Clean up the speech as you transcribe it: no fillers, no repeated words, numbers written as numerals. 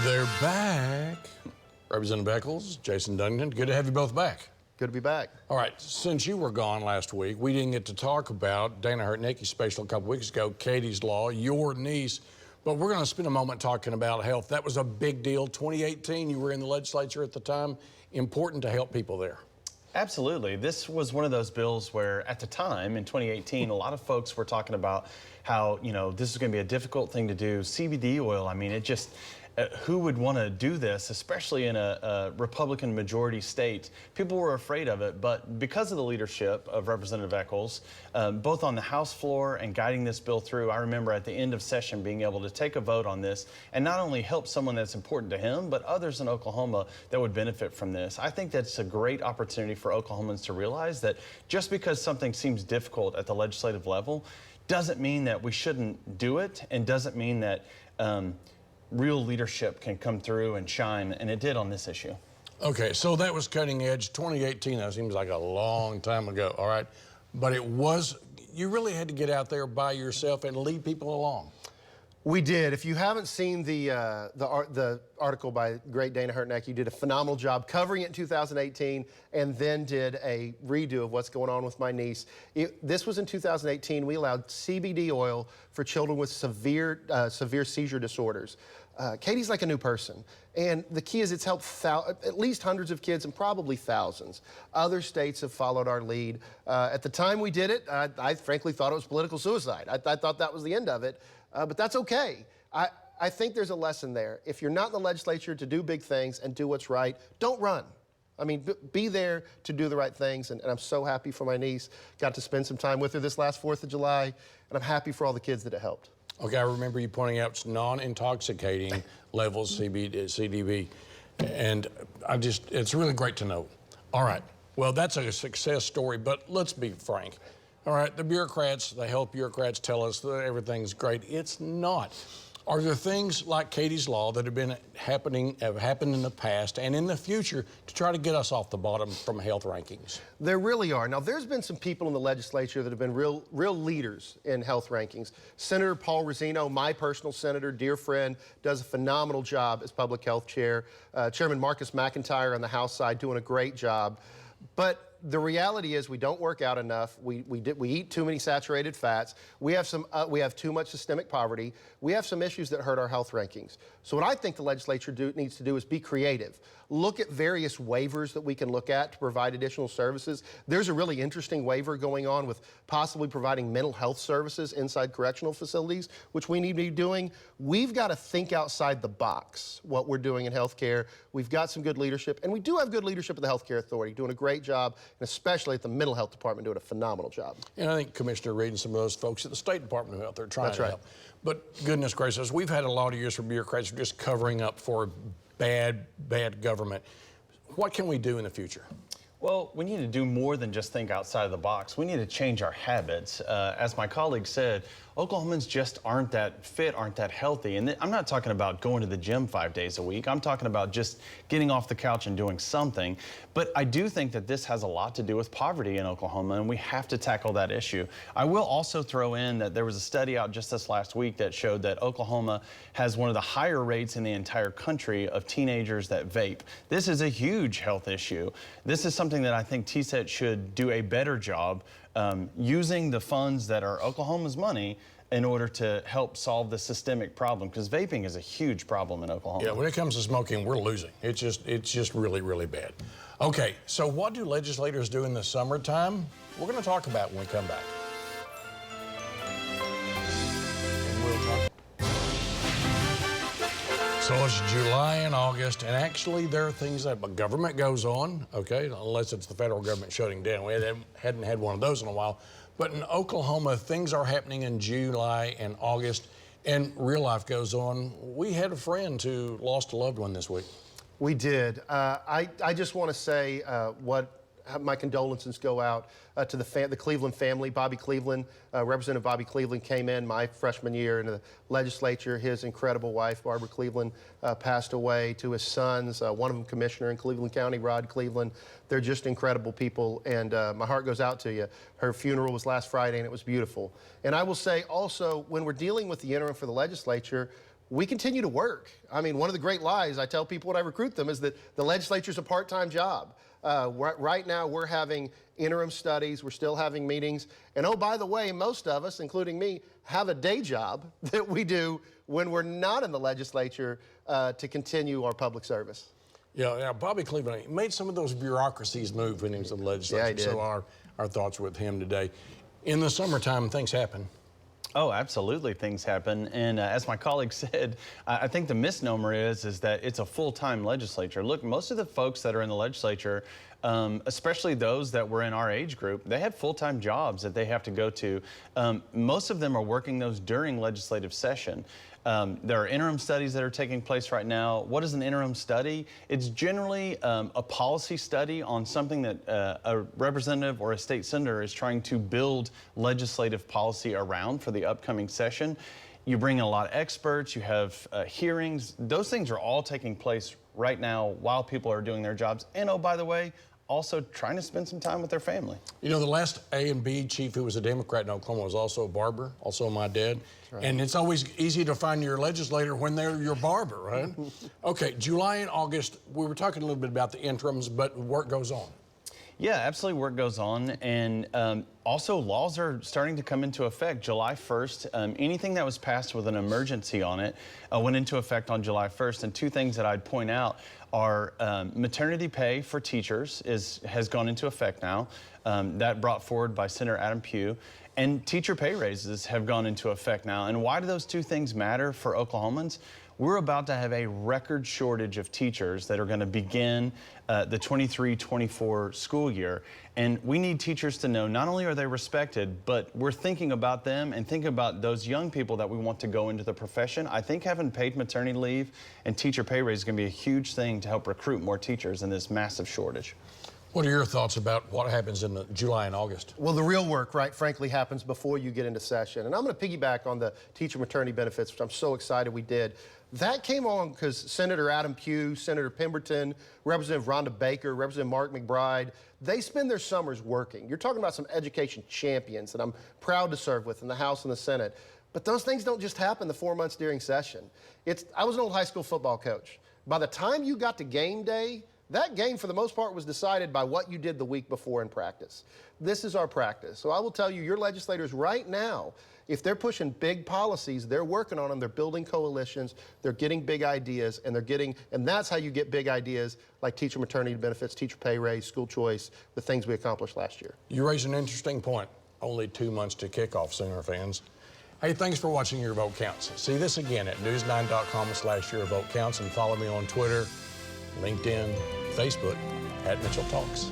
They're back. Representative Echols, Jason Dunnington, good to have you both back. Good to be back. All right, since you were gone last week, we didn't get to talk about Dana Hurtnicki's special a couple weeks ago, Katie's Law, your niece, but we're going to spend a moment talking about health. That was a big deal. 2018, you were in the legislature at the time. Important to help people there. Absolutely. This was one of those bills where at the time in 2018, a lot of folks were talking about how, this is going to be a difficult thing to do. CBD oil, I mean, it just, who would want to do this, especially in a Republican majority state? People were afraid of it, but because of the leadership of Representative Echols, both on the House floor and guiding this bill through, I remember at the end of session being able to take a vote on this and not only help someone that's important to him, but others in Oklahoma that would benefit from this. I think that's a great opportunity for Oklahomans to realize that just because something seems difficult at the legislative level doesn't mean that we shouldn't do it, and doesn't mean that real leadership can come through and shine, and it did on this issue. Okay, so that was cutting edge. 2018, that seems like a long time ago, all right? But it was, you really had to get out there by yourself and lead people along. We did. If you haven't seen the article by great Dana Hurtnicki, you did a phenomenal job covering it in 2018 and then did a redo of what's going on with my niece. This was in 2018. We allowed CBD oil for children with severe seizure disorders. Katie's like a new person. And the key is it's helped at least hundreds of kids and probably thousands. Other states have followed our lead. At the time we did it, I frankly thought it was political suicide. I thought that was the end of it. But that's okay. I think there's a lesson there. If you're not in the legislature to do big things and do what's right, don't run. I mean, be there to do the right things, and I'm so happy for my niece. Got to spend some time with her this last 4th of July, and I'm happy for all the kids that it helped. Okay, I remember you pointing out it's non-intoxicating levels, CDB, and it's really great to know. All right, well, that's a success story, but let's be frank. All right, the bureaucrats, the health bureaucrats tell us that everything's great. It's not. Are there things like Katie's Law that have happened in the past and in the future to try to get us off the bottom from health rankings? There really are. Now, there's been some people in the legislature that have been real leaders in health rankings. Senator Paul Rosino, my personal senator, dear friend, does a phenomenal job as public health chair. Chairman Marcus McIntyre on the House side doing a great job. But the reality is we don't work out enough. We eat too many saturated fats. We have too much systemic poverty. We have some issues that hurt our health rankings. So what I think the legislature needs to do is be creative. Look at various waivers that we can look at to provide additional services. There's a really interesting waiver going on with possibly providing mental health services inside correctional facilities, which we need to be doing. We've got to think outside the box what we're doing in healthcare. We've got some good leadership, and we do have good leadership at the Healthcare Authority, doing a great job, and especially at the Mental Health Department doing a phenomenal job. And I think Commissioner Reed and some of those folks at the State Department who are out there trying to help. But goodness gracious, we've had a lot of years for bureaucrats just covering up for bad government. What can we do in the future? Well, we need to do more than just think outside of the box. We need to change our habits. As my colleague said, Oklahomans just aren't that fit, aren't that healthy. And I'm not talking about going to the gym 5 days a week. I'm talking about just getting off the couch and doing something. But I do think that this has a lot to do with poverty in Oklahoma, and we have to tackle that issue. I will also throw in that there was a study out just this last week that showed that Oklahoma has one of the higher rates in the entire country of teenagers that vape. This is a huge health issue. This is something that I think TSET should do a better job using the funds that are Oklahoma's money in order to help solve the systemic problem, because vaping is a huge problem in Oklahoma. Yeah, when it comes to smoking, we're losing. It's just really, really bad. Okay, so what do legislators do in the summertime? We're going to talk about when we come back. And we'll talk. So it's July and August, and actually there are things that government goes on, okay, unless it's the federal government shutting down. We hadn't had one of those in a while. But in Oklahoma, things are happening in July and August, and real life goes on. We had a friend who lost a loved one this week. We did. I just want to say my condolences go out to the Cleveland family. Bobby Cleveland, Representative Bobby Cleveland came in my freshman year in the legislature. His incredible wife, Barbara Cleveland, passed away. To his sons, one of them commissioner in Cleveland County, Rod Cleveland. They're just incredible people, and my heart goes out to you. Her funeral was last Friday, and it was beautiful. And I will say also, when we're dealing with the interim for the legislature, we continue to work. I mean, one of the great lies I tell people when I recruit them is that the legislature's a part-time job. Right now, we're having interim studies. We're still having meetings. And oh, by the way, most of us, including me, have a day job that we do when we're not in the legislature to continue our public service. Yeah, Bobby Cleveland made some of those bureaucracies move when he was in the legislature. Yeah, he did. So our thoughts are with him today. In the summertime, things happen. Oh, absolutely, things happen. And as my colleague said, I think the misnomer is that it's a full-time legislature. Look, most of the folks that are in the legislature, especially those that were in our age group, they have full-time jobs that they have to go to. Most of them are working those during legislative session. There are interim studies that are taking place right now. What is an interim study? It's generally a policy study on something that a representative or a state senator is trying to build legislative policy around for the upcoming session. You bring in a lot of experts, you have hearings. Those things are all taking place right now while people are doing their jobs. And oh, by the way, also trying to spend some time with their family. You know, the last A&B chief who was a Democrat in Oklahoma was also a barber, also my dad. Right. And it's always easy to find your legislator when they're your barber, right? Okay, July and August, we were talking a little bit about the interims, but work goes on. Yeah, absolutely, work goes on. And also laws are starting to come into effect July 1st. Anything that was passed with an emergency on it went into effect on July 1st. And two things that I'd point out are maternity pay for teachers has gone into effect now. That brought forward by Senator Adam Pugh. And teacher pay raises have gone into effect now. And why do those two things matter for Oklahomans? We're about to have a record shortage of teachers that are going to begin the 23-24 school year. And we need teachers to know not only are they respected, but we're thinking about them and thinking about those young people that we want to go into the profession. I think having paid maternity leave and teacher pay raise is going to be a huge thing to help recruit more teachers in this massive shortage. What are your thoughts about what happens in July and August? Well, the real work, right, frankly, happens before you get into session. And I'm going to piggyback on the teacher maternity benefits, which I'm so excited we did. That came on because Senator Adam Pugh, Senator Pemberton, Representative Rhonda Baker, Representative Mark McBride, they spend their summers working. You're talking about some education champions that I'm proud to serve with in the House and the Senate. But those things don't just happen the 4 months during session. I was an old high school football coach. By the time you got to game day, that game, for the most part, was decided by what you did the week before in practice. This is our practice. So I will tell you, your legislators right now, if they're pushing big policies, they're working on them, they're building coalitions, they're getting big ideas, and that's how you get big ideas like teacher maternity benefits, teacher pay raise, school choice, the things we accomplished last year. You raise an interesting point. Only 2 months to kickoff, Sooner fans. Hey, thanks for watching Your Vote Counts. See this again at news9.com/YourVoteCounts and follow me on Twitter, LinkedIn, Facebook @Mitchell Talks.